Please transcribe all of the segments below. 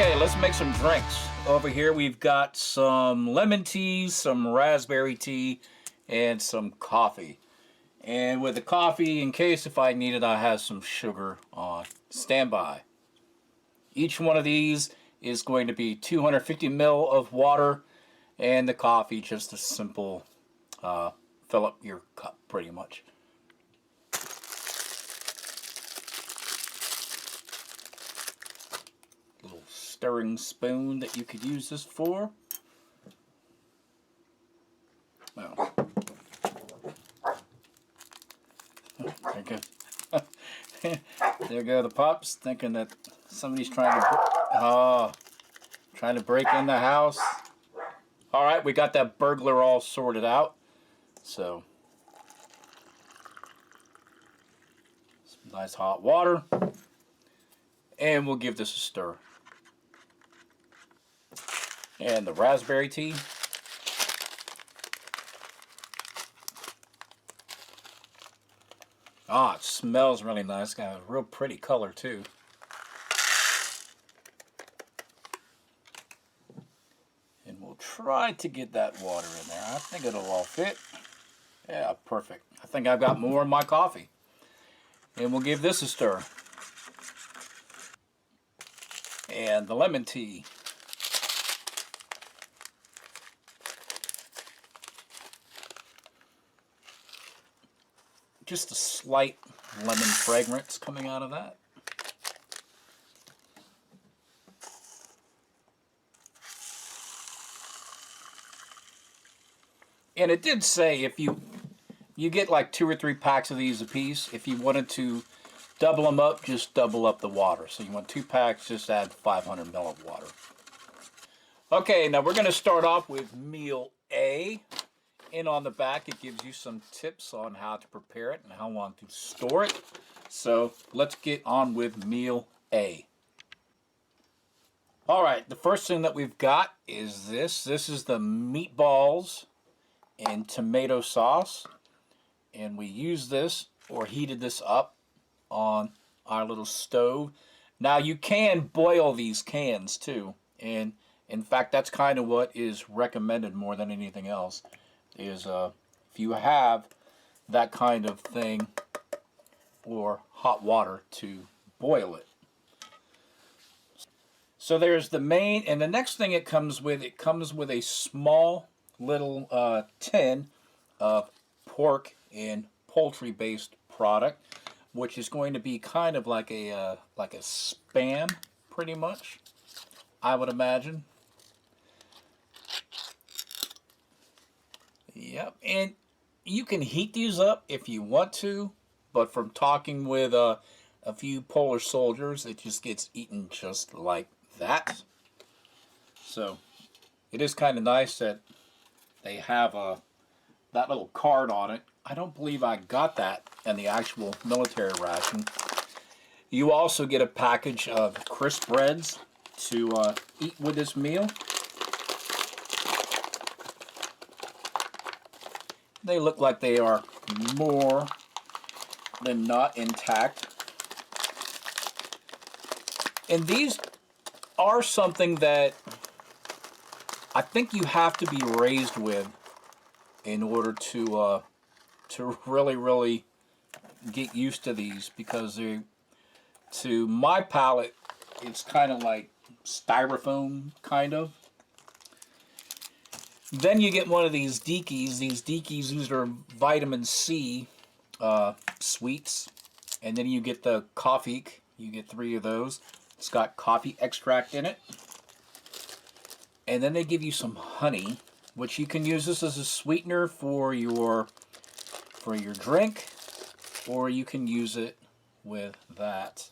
Okay, let's make some drinks. Over here we've got some lemon tea, some raspberry tea, and some coffee. And with the coffee, in case if I need it, I have some sugar on standby. Each one of these is going to be 250 ml of water, and the coffee just a simple fill up your cup pretty much. Little stirring spoon that you could use this for. Well, there goes. There go the pups, thinking that somebody's trying to break in the house. All right, we got that burglar all sorted out. So, some nice hot water, and we'll give this a stir. And the raspberry tea. Ah, it smells really nice. Got a real pretty color too. And we'll try to get that water in there. I think it'll all fit. Yeah, perfect. I think I've got more in my coffee. And we'll give this a stir. And the lemon tea. Just a slight lemon fragrance coming out of that. And it did say if you get like 2 or 3 packs of these a piece, if you wanted to double them up, just double up the water. So you want 2 packs, just add 500 ml of water. Okay, now we're going to start off with meal A. And on the back it gives you some tips on how to prepare it and how long to store it. So let's get on with meal A. Alright, the first thing that we've got is this. This is the meatballs and tomato sauce. And we used this or heated this up on our little stove. Now you can boil these cans too. And in fact that's kind of what is recommended more than anything else. Is if you have that kind of thing or hot water to boil it. So there's the main, and the next thing it comes with a small little tin of pork and poultry based product, which is going to be kind of like a Spam pretty much, I would imagine. Yep, and you can heat these up if you want to, but from talking with a few Polish soldiers, it just gets eaten just like that. So it is kind of nice that they have that little card on it. I don't believe I got that in the actual military ration. You also get a package of Crispbreads to eat with this meal. They look like they are more than not intact. And these are something that I think you have to be raised with in order to really get used to these, because they, to my palate, it's kind of like styrofoam kind of. Then you get one of these Deekies. These are vitamin C sweets. And then you get the coffee. You get 3 of those. It's got coffee extract in it. And then they give you some honey, which you can use this as a sweetener for your drink, or you can use it with that,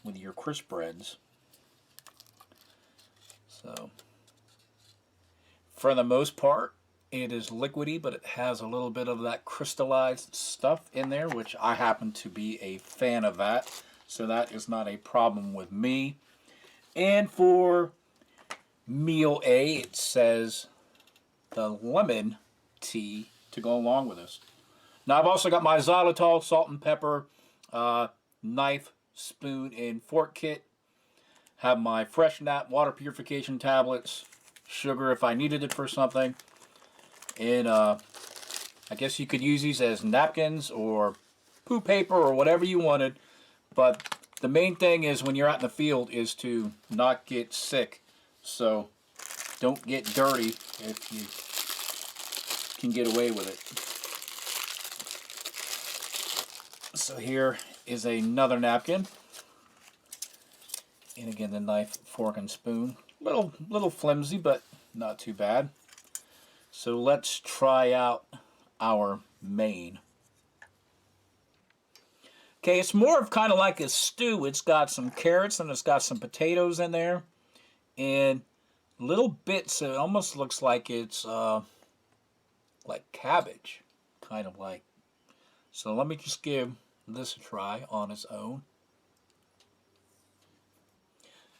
with your Crispbreads. So for the most part, it is liquidy, but it has a little bit of that crystallized stuff in there, which I happen to be a fan of that. So that is not a problem with me. And for meal A, it says the lemon tea to go along with this. Now I've also got my xylitol, salt and pepper, knife, spoon, and fork kit. Have my fresh nap water purification tablets, sugar if I needed it for something. And I guess you could use these as napkins or poo paper or whatever you wanted. But the main thing is when you're out in the field is to not get sick. So don't get dirty if you can get away with it. So here is another napkin. And again, the knife, fork, and spoon. Little flimsy, but not too bad. So let's try out our main. Okay, it's more of kind of like a stew. It's got some carrots and it's got some potatoes in there. And little bits, it almost looks like it's like cabbage, kind of like. So let me just give this a try on its own.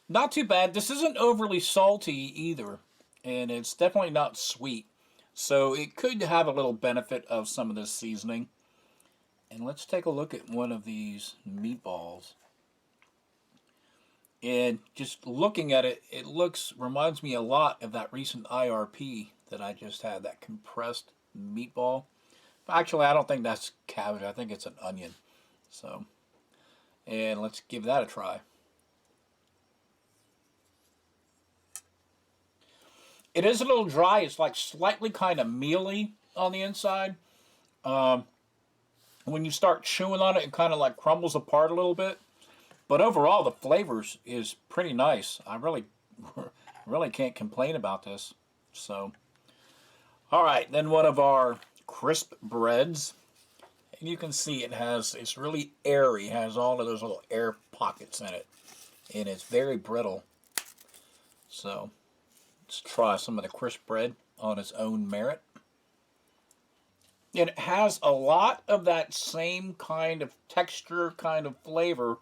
Not too bad. This isn't overly salty either, and it's definitely not sweet. So it could have a little benefit of some of this seasoning. And let's take a look at one of these meatballs. And just looking at it, it reminds me a lot of that recent IRP that I just had, that compressed meatball. Actually, I don't think that's cabbage. I think it's an onion. So, and let's give that a try. It is a little dry. It's like slightly kind of mealy on the inside. When you start chewing on it, it kind of like crumbles apart a little bit. But overall, the flavors is pretty nice. I really can't complain about this. So, all right, then one of our Crispbreads. And you can see it's really airy. It has all of those little air pockets in it. And it's very brittle. So, let's try some of the crisp bread on its own merit. And it has a lot of that same kind of texture, kind of flavor.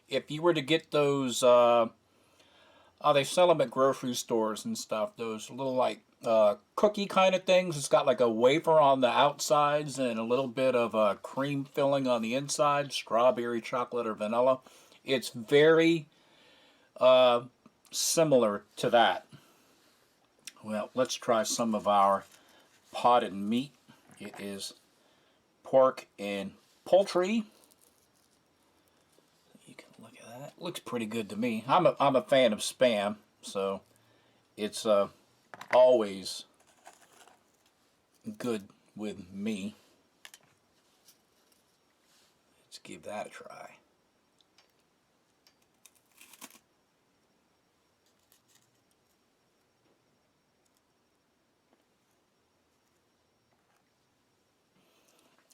If you were to get those, they sell them at grocery stores and stuff. Those little like cookie kind of things. It's got like a wafer on the outsides and a little bit of a cream filling on the inside. Strawberry, chocolate, or vanilla. It's very similar to that. Well, let's try some of our potted meat. It is pork and poultry. You can look at that. It looks pretty good to me. I'm a fan of Spam, so it's always good with me. Let's give that a try.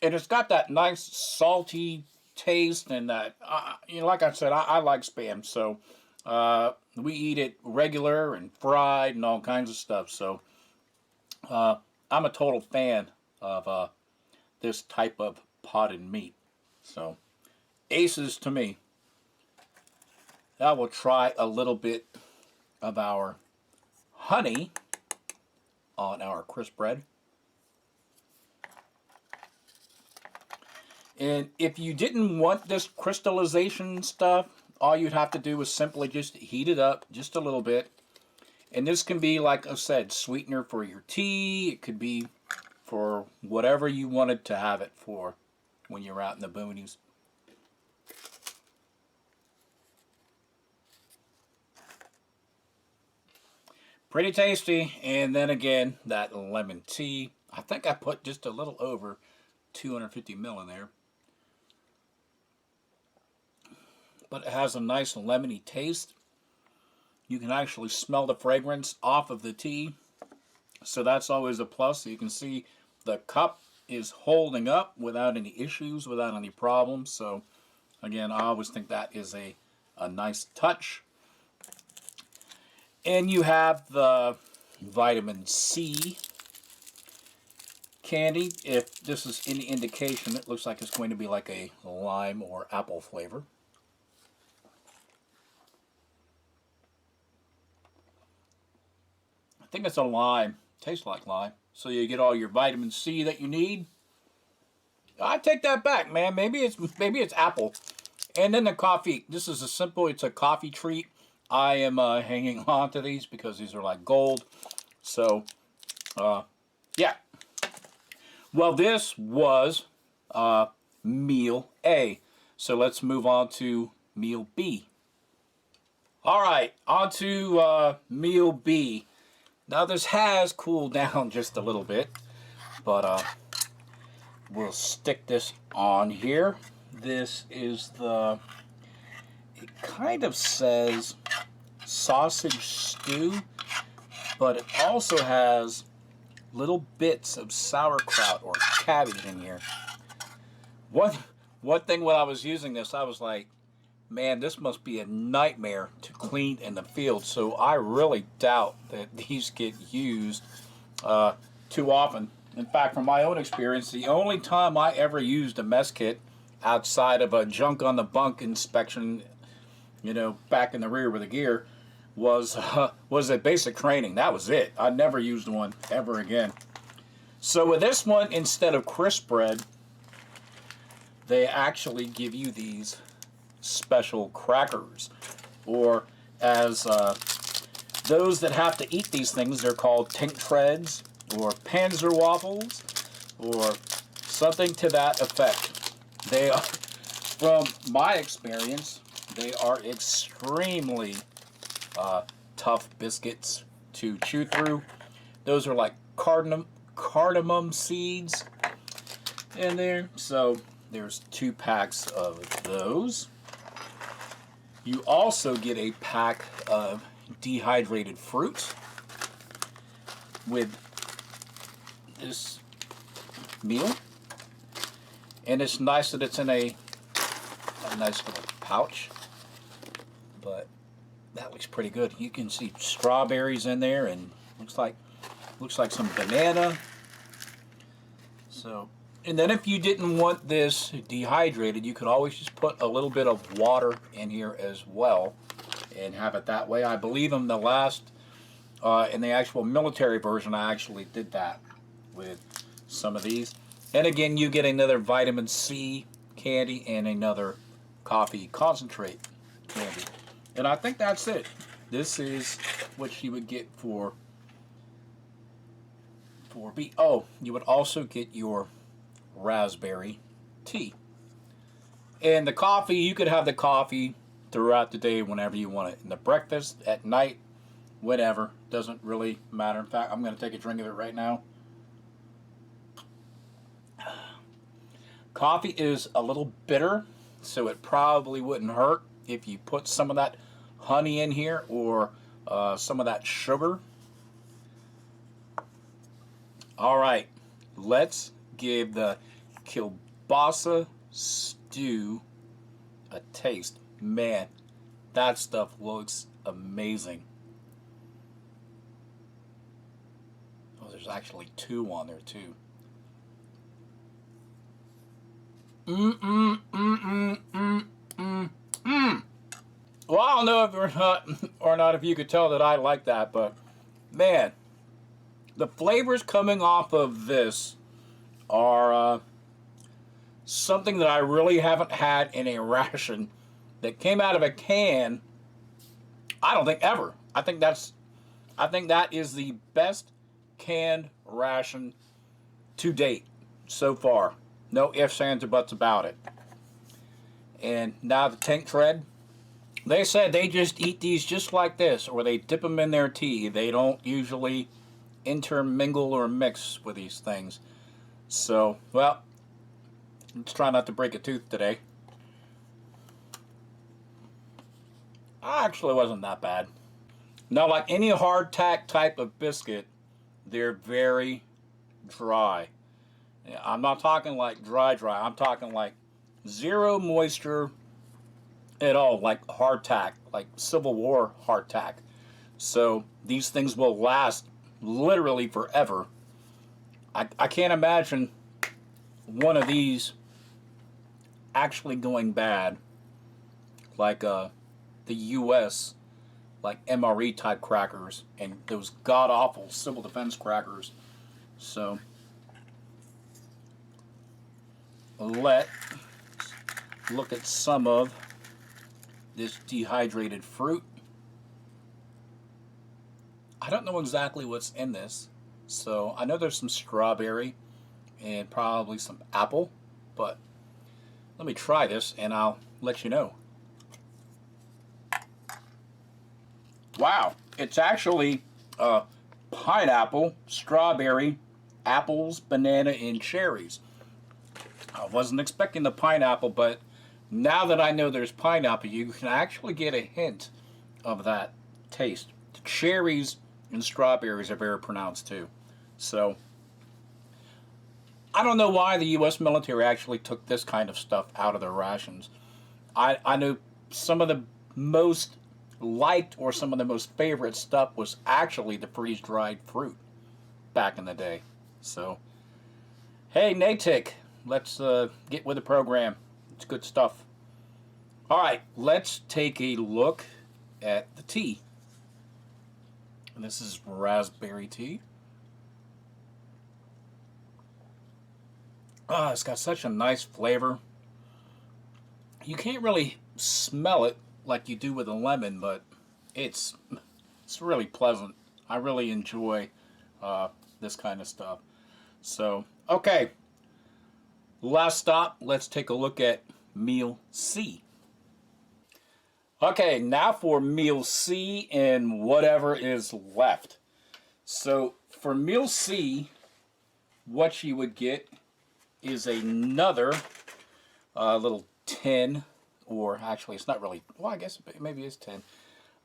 And it's got that nice salty taste, and that like I said, I like Spam, so we eat it regular and fried and all kinds of stuff. So I'm a total fan of this type of potted meat. So aces to me. I will try a little bit of our honey on our crisp bread. And if you didn't want this crystallization stuff, all you'd have to do is simply just heat it up just a little bit. And this can be, like I said, sweetener for your tea. It could be for whatever you wanted to have it for when you're out in the boonies. Pretty tasty. And then again, that lemon tea. I think I put just a little over 250 ml in there. But it has a nice lemony taste. You can actually smell the fragrance off of the tea. So that's always a plus. So you can see the cup is holding up without any issues, without any problems. So again, I always think that is a nice touch. And you have the vitamin C candy. If this is any indication, it looks like it's going to be like a lime or apple flavor. I think it's a lime. Tastes like lime. So you get all your vitamin C that you need. I take that back, man. Maybe it's apple. And then the coffee. This is it's a coffee treat. I am hanging on to these because these are like gold. So, yeah. Well, this was meal A. So let's move on to meal B. All right, on to meal B. Now this has cooled down just a little bit, but we'll stick this on here. This is it kind of says sausage stew, but it also has little bits of sauerkraut or cabbage in here. One thing when I was using this, I was like, man, this must be a nightmare to clean in the field. So I really doubt that these get used too often. In fact, from my own experience, the only time I ever used a mess kit outside of a junk on the bunk inspection, back in the rear with the gear, was at basic training. That was it. I never used one ever again. So with this one, instead of crisp bread, they actually give you these special crackers, or as those that have to eat these things, they're called tank treads or panzer waffles or something to that effect. They are, from my experience, they are extremely tough biscuits to chew through. Those are like cardamom seeds in there. So there's 2 packs of those. You also get a pack of dehydrated fruit with this meal. And it's nice that it's in a nice little pouch. But that looks pretty good. You can see strawberries in there, and looks like some banana. So, and then if you didn't want this dehydrated, you could always just put a little bit of water in here as well and have it that way. I believe in the actual military version, I actually did that with some of these. And again, you get another vitamin C candy and another coffee concentrate candy. And I think that's it. This is what you would get for B. Oh, you would also get your raspberry tea. And the coffee, you could have the coffee throughout the day whenever you want it. In the breakfast, at night, whatever. Doesn't really matter. In fact, I'm going to take a drink of it right now. Coffee is a little bitter, so it probably wouldn't hurt if you put some of that honey in here or some of that sugar. All right, let's give the kielbasa stew a taste. Man, that stuff looks amazing. Oh, there's actually 2 on there too. Well, I don't know if you could tell that I like that, but man, the flavors coming off of this are something that I really haven't had in a ration that came out of a can. I don't think ever. I think that is the best canned ration to date so far. No ifs, ands, or buts about it. And now the tank tread. They said they just eat these just like this, or they dip them in their tea. They don't usually intermingle or mix with these things. So, well, let's try not to break a tooth today. Actually, wasn't that bad. Now, like any hardtack type of biscuit, they're very dry. I'm not talking like dry. I'm talking like zero moisture at all, like hardtack, like Civil War hardtack. So these things will last literally forever. I can't imagine one of these actually going bad like the U.S. like MRE type crackers and those god awful civil defense crackers. So let's look at some of this dehydrated fruit. I don't know exactly what's in this. So I know there's some strawberry and probably some apple, but let me try this and I'll let you know. Wow, it's actually pineapple, strawberry, apples, banana, and cherries. I wasn't expecting the pineapple, but now that I know there's pineapple, you can actually get a hint of that taste. The cherries and strawberries are very pronounced too. So I don't know why the U.S. military actually took this kind of stuff out of their rations. I know some of the most liked or some of the most favorite stuff was actually the freeze-dried fruit back in the day. So, hey, Natick, let's get with the program. It's good stuff. All right, let's take a look at the tea. And this is raspberry tea. Ah, it's got such a nice flavor. You can't really smell it like you do with a lemon, but it's really pleasant. I really enjoy this kind of stuff. So, okay, last stop, let's take a look at meal C. Okay, now for meal C and whatever is left. So for meal C, what you would get is another little tin, or actually it's not really, well, I guess maybe it's tin.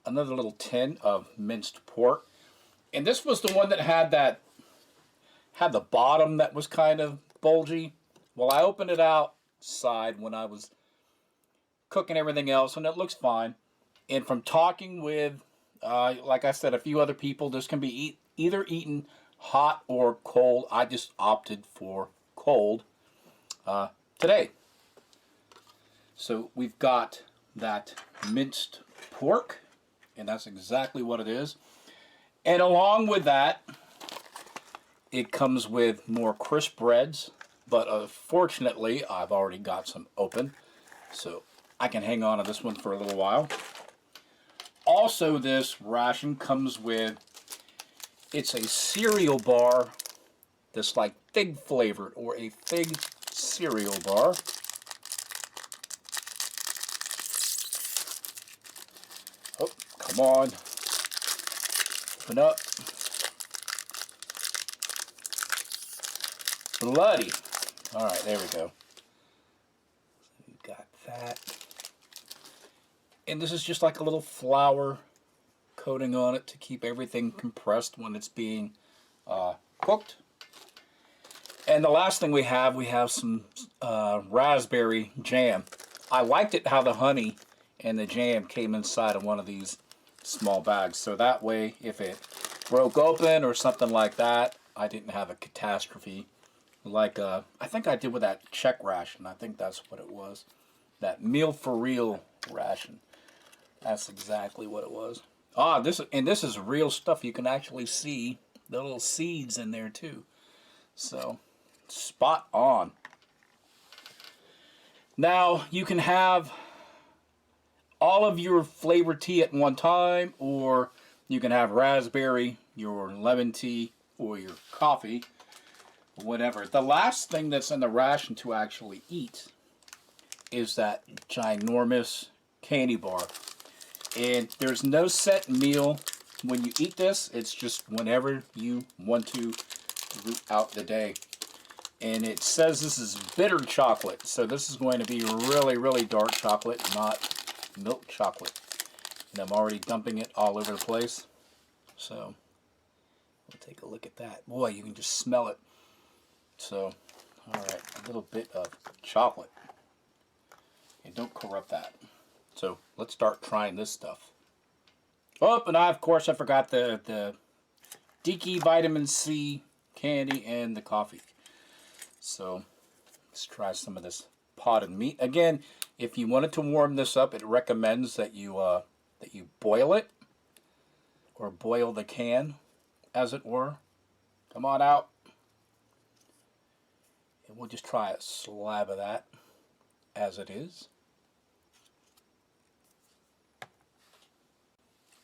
Another little tin of minced pork. And this was the one that had the bottom that was kind of bulgy. Well, I opened it outside when I was cooking everything else, and it looks fine. And from talking with, like I said, a few other people, this can be either eaten hot or cold. I just opted for cold today. So we've got that minced pork, and that's exactly what it is. And along with that, it comes with more Crispbreads, but fortunately, I've already got some open, so I can hang on to this one for a little while. Also, this ration comes with, it's a cereal bar that's like fig flavored, or a fig cereal bar. Oh, come on. Open up. Bloody. Alright, there we go. So we've got that. And this is just like a little flour coating on it to keep everything compressed when it's being cooked. And the last thing we have some raspberry jam. I liked it how the honey and the jam came inside of one of these small bags. So that way, if it broke open or something like that, I didn't have a catastrophe. Like I think I did with that Czech ration. I think that's what it was. That meal for real ration. That's exactly what it was. Ah, this is real stuff. You can actually see the little seeds in there too. So, spot on. Now, you can have all of your flavored tea at one time, or you can have raspberry, your lemon tea, or your coffee, whatever. The last thing that's in the ration to actually eat is that ginormous candy bar. And there's no set meal when you eat this. It's just whenever you want to throughout the day. And it says this is bitter chocolate. So this is going to be really, really dark chocolate, not milk chocolate. And I'm already dumping it all over the place. So we'll take a look at that. Boy, you can just smell it. So, alright, a little bit of chocolate. And don't corrupt that. So let's start trying this stuff. Oh, and of course I forgot the Deaky Vitamin C candy and the coffee. So let's try some of this potted meat. Again, if you wanted to warm this up, it recommends that you boil it, or boil the can, as it were. Come on out. And we'll just try a slab of that as it is.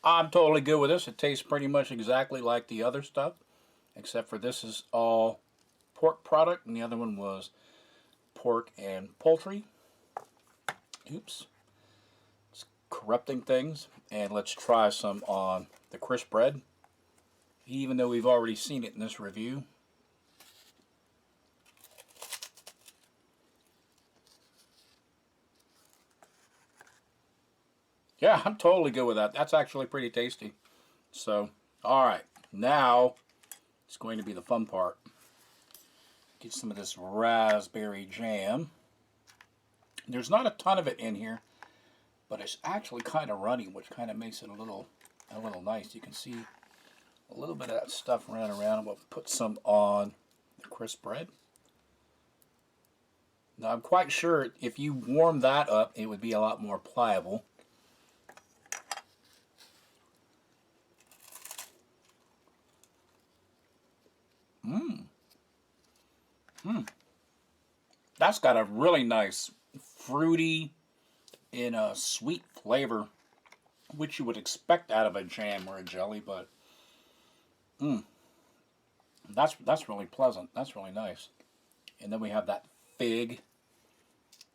I'm totally good with this. It tastes pretty much exactly like the other stuff, except for this is all pork product, and the other one was pork and poultry. Oops. It's corrupting things. And let's try some on the crisp bread, even though we've already seen it in this review. Yeah, I'm totally good with that. That's actually pretty tasty. So, alright, now it's going to be the fun part. Get some of this raspberry jam. There's not a ton of it in here, but it's actually kind of runny, which kind of makes it a little nice. You can see a little bit of that stuff running around. We'll put some on the crisp bread. Now, I'm quite sure if you warm that up, it would be a lot more pliable. That's got a really nice fruity and a sweet flavor, which you would expect out of a jam or a jelly, but that's really pleasant. That's really nice. And then we have that fig.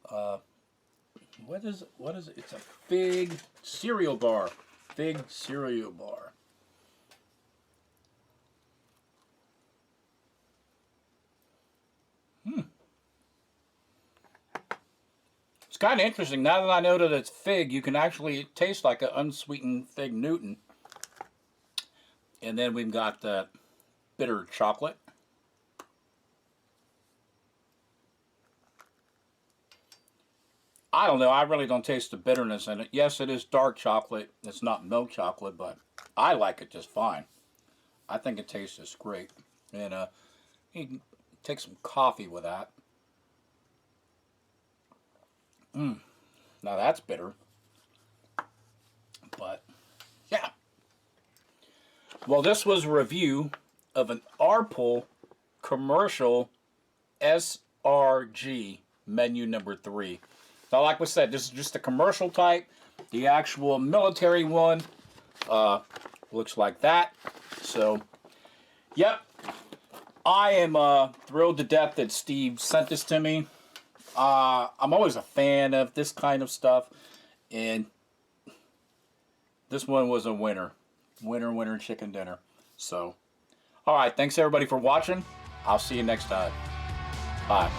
What is it? It's a fig cereal bar. Fig cereal bar. It's kind of interesting. Now that I know that it's fig, you can actually taste like an unsweetened fig Newton. And then we've got the bitter chocolate. I don't know. I really don't taste the bitterness in it. Yes, it is dark chocolate. It's not milk chocolate, but I like it just fine. I think it tastes just great. And you can take some coffee with that. Now that's bitter. But, yeah. Well, this was a review of an ARPOL commercial S-RG menu number 3. Now, like we said, this is just a commercial type. The actual military one looks like that. So, yep. I am thrilled to death that Steve sent this to me. I'm always a fan of this kind of stuff. And this one was a winner. Winner chicken dinner. So, alright, thanks everybody for watching. I'll see you next time. Bye.